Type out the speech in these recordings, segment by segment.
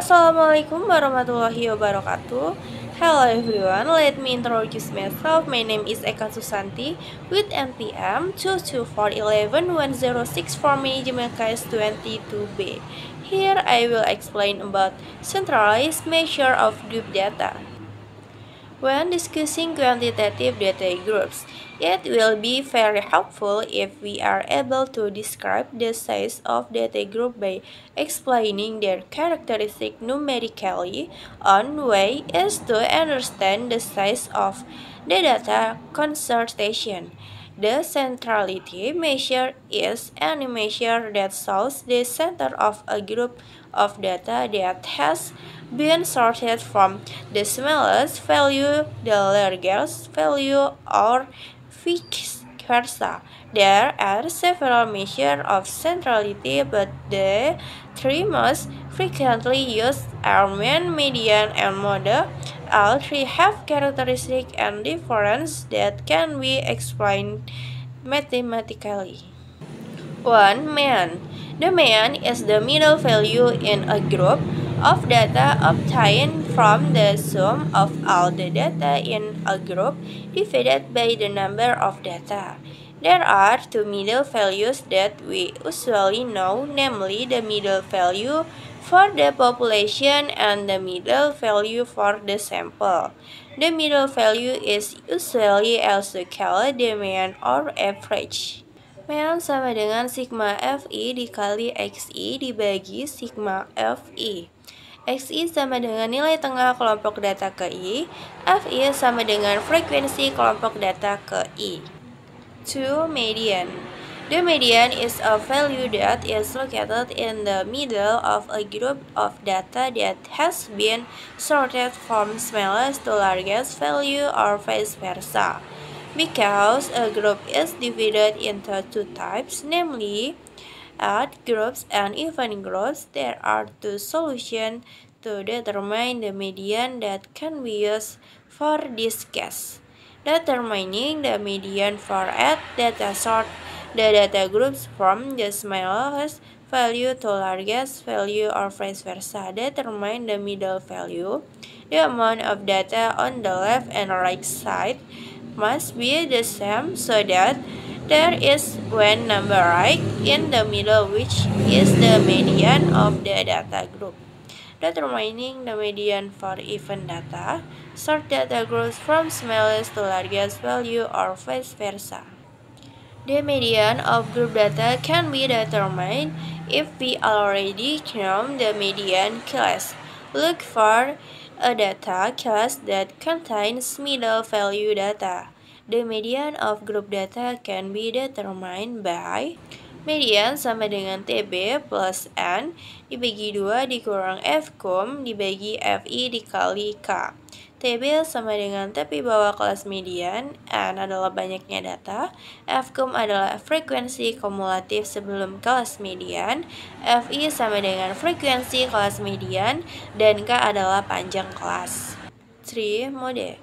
Assalamualaikum warahmatullahi wabarakatuh. Hello everyone, let me introduce myself. My name is Eka Susanti with NPM 224111064 for Management Case 22B. Here I will explain about centralized measure of group data. When discussing quantitative data groups, it will be very helpful if we are able to describe the size of data group by explaining their characteristic numerically. One way is to understand the size of the data concentration. The centrality measure is any measure that shows the center of a group of data that has been sorted from the smallest value the largest value or vice versa. There are several measures of centrality, but the three most frequently used are mean, median, and mode. All three have characteristics and differences that can be explained mathematically. 1. Mean. The mean is the middle value in a group of data obtained from the sum of all the data in a group divided by the number of data. There are two middle values that we usually know, namely the middle value for the population and the middle value for the sample. The middle value is usually also called the mean or average. Mean sama dengan sigma Fi dikali Xi dibagi sigma Fi. Xi sama dengan nilai tengah kelompok data ke I. Fi sama dengan frekuensi kelompok data ke I. 2. Median. The median is a value that is located in the middle of a group of data that has been sorted from smallest to largest value or vice versa. Because a group is divided into two types, namely odd groups and even groups, there are two solutions to determine the median that can be used for this case. Determining the median for odd data sort the data groups from the smallest value to largest value or vice versa. Determine the middle value. The amount of data on the left and right side must be the same so that there is one number right in the middle, which is the median of the data group. Determining the median for even data, sort data groups from smallest to largest value or vice versa. The median of group data can be determined if we already know the median class. Look for a data class that contains middle value data. The median of group data can be determined by median sama dengan TB plus N dibagi 2 dikurang Fkum dibagi Fi dikali K. TB sama dengan tepi bawah kelas median, N adalah banyaknya data, Fkum adalah frekuensi kumulatif sebelum kelas median, Fi sama dengan frekuensi kelas median, dan K adalah panjang kelas. 3. Mode.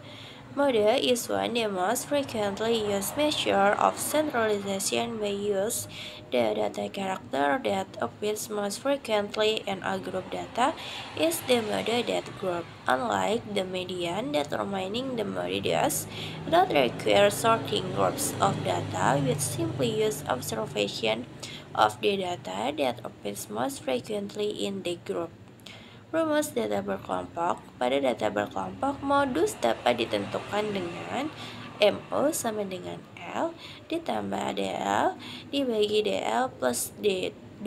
Mode is one the most frequently used measure of centralization by use the data character that appears most frequently in a group data is the mode that group. Unlike the median, determining the mode does not require sorting groups of data with simply use observation of the data that appears most frequently in the group. Rumus data berkelompok. Pada data berkelompok, modus dapat ditentukan dengan MO sama dengan L ditambah DL dibagi DL plus D2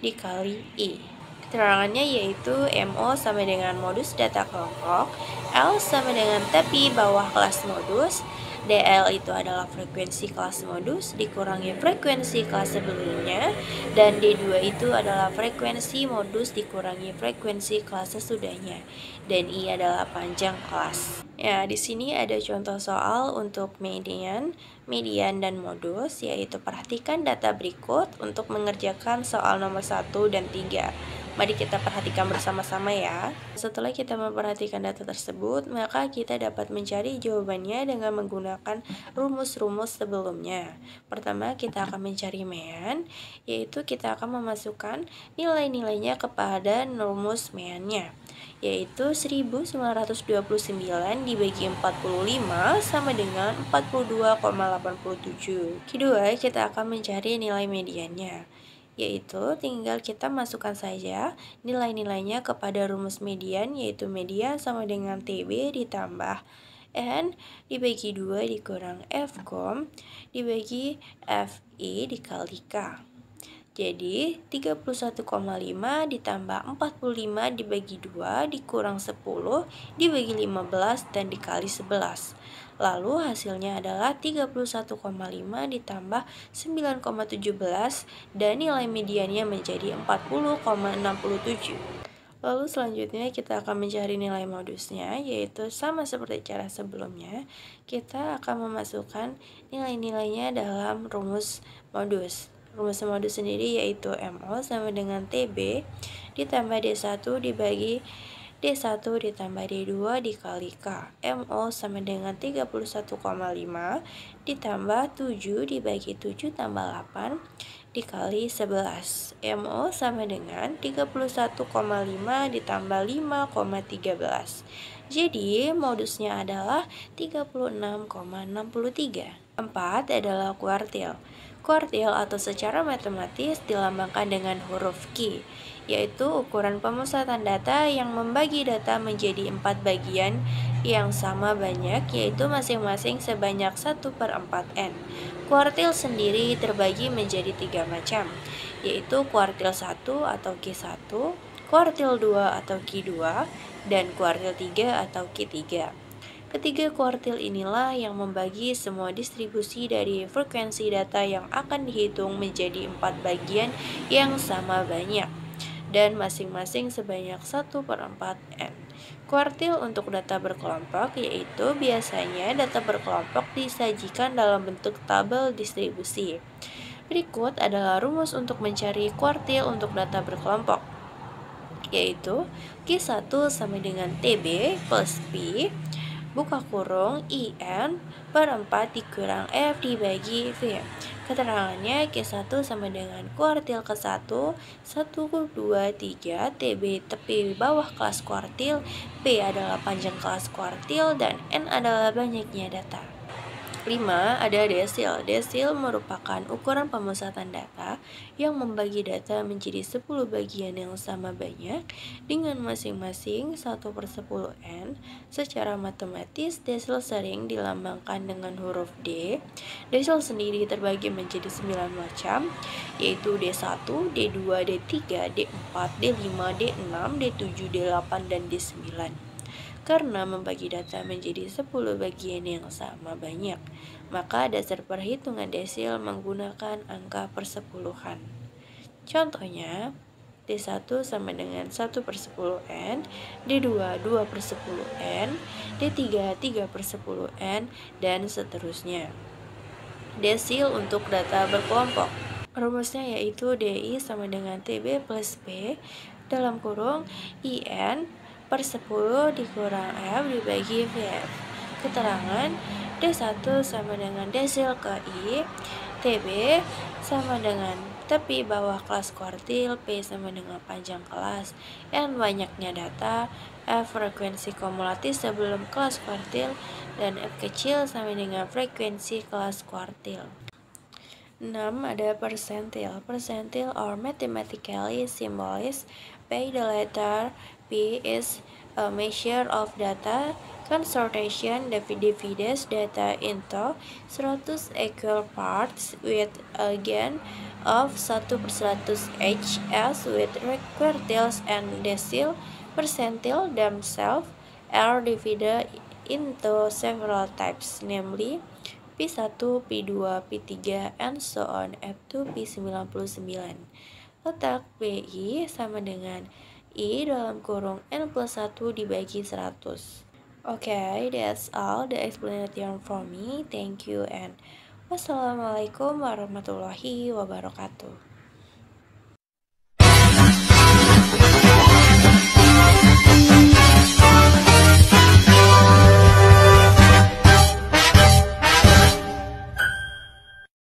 dikali I. Keterangannya yaitu MO sama dengan modus data kelompok, L sama dengan tepi bawah kelas modus, DL itu adalah frekuensi kelas modus dikurangi frekuensi kelas sebelumnya, dan D2 itu adalah frekuensi modus dikurangi frekuensi kelas sesudahnya, dan I adalah panjang kelas. Ya, di sini ada contoh soal untuk median, dan modus, yaitu perhatikan data berikut untuk mengerjakan soal nomor 1 dan 3. Mari kita perhatikan bersama-sama ya. Setelah kita memperhatikan data tersebut, maka kita dapat mencari jawabannya dengan menggunakan rumus-rumus sebelumnya. Pertama, kita akan mencari mean, yaitu kita akan memasukkan nilai-nilainya kepada rumus meannya, yaitu 1929 dibagi 45 sama dengan 42,87. Kedua, kita akan mencari nilai mediannya, yaitu tinggal kita masukkan saja nilai-nilainya kepada rumus median, yaitu median sama dengan TB ditambah N dibagi 2 dikurang F, dibagi FI dikali K. Jadi 31,5 ditambah 45 dibagi 2 dikurang 10 dibagi 15 dan dikali 11. Lalu hasilnya adalah 31,5 ditambah 9,17 dan nilai mediannya menjadi 40,67. Lalu selanjutnya kita akan mencari nilai modusnya, yaitu sama seperti cara sebelumnya. Kita akan memasukkan nilai-nilainya dalam rumus modus. Rumus modus sendiri yaitu MO sama dengan TB ditambah D1 dibagi D1 ditambah D2 dikali K. MO sama dengan 31,5 ditambah 7 dibagi 7 tambah 8 dikali 11. MO sama dengan 31,5 ditambah 5,13. Jadi modusnya adalah 36,63. 4 adalah kuartil. Kuartil atau secara matematis dilambangkan dengan huruf Q, yaitu ukuran pemusatan data yang membagi data menjadi 4 bagian yang sama banyak, yaitu masing-masing sebanyak 1/4N. Kuartil sendiri terbagi menjadi 3 macam, yaitu kuartil 1 atau Q1, kuartil 2 atau Q2, dan kuartil 3 atau Q3. Ketiga kuartil inilah yang membagi semua distribusi dari frekuensi data yang akan dihitung menjadi 4 bagian yang sama banyak dan masing-masing sebanyak 1/4N. Kuartil untuk data berkelompok, yaitu biasanya data berkelompok disajikan dalam bentuk tabel distribusi. Berikut adalah rumus untuk mencari kuartil untuk data berkelompok, yaitu Q1 sama dengan TB plus P buka kurung IN per 4 dikurang F dibagi V. Keterangannya Q1 sama dengan kuartil ke-1 1, 2, 3 TB tepi bawah kelas kuartil, P adalah panjang kelas kuartil, dan N adalah banyaknya data. 5. Ada desil. Desil merupakan ukuran pemusatan data yang membagi data menjadi 10 bagian yang sama banyak dengan masing-masing 1/10N. Secara matematis, desil sering dilambangkan dengan huruf D. Desil sendiri terbagi menjadi 9 macam, yaitu D1, D2, D3, D4, D5, D6, D7, D8, dan D9. Karena membagi data menjadi 10 bagian yang sama banyak, maka dasar perhitungan desil menggunakan angka persepuluhan. Contohnya, D1 sama dengan 1/10N, D2 2/10N, D3 3/10N, dan seterusnya. Desil untuk data berkelompok. Rumusnya yaitu DI sama dengan TB plus P dalam kurung IN per 10 dikurang F dibagi VF. Keterangan D1 sama dengan desil ke I, TB sama dengan tepi bawah kelas kuartil, P sama dengan panjang kelas, N banyaknya data, F frekuensi kumulatif sebelum kelas kuartil, dan F kecil sama dengan frekuensi kelas kuartil. 6. Ada persentil. Persentil or mathematically symbolized by the letter P is a measure of data consortation that divides data into 100 equal parts with a gain of 1/100 each, as with quartiles and decile. Percentile themselves are divided into several types, namely P1, P2, P3, and so on up to P99. Letak PI sama dengan I dalam kurung N plus 1 dibagi 100. Okay, that's all the explanation from me. Thank you and wassalamualaikum warahmatullahi wabarakatuh.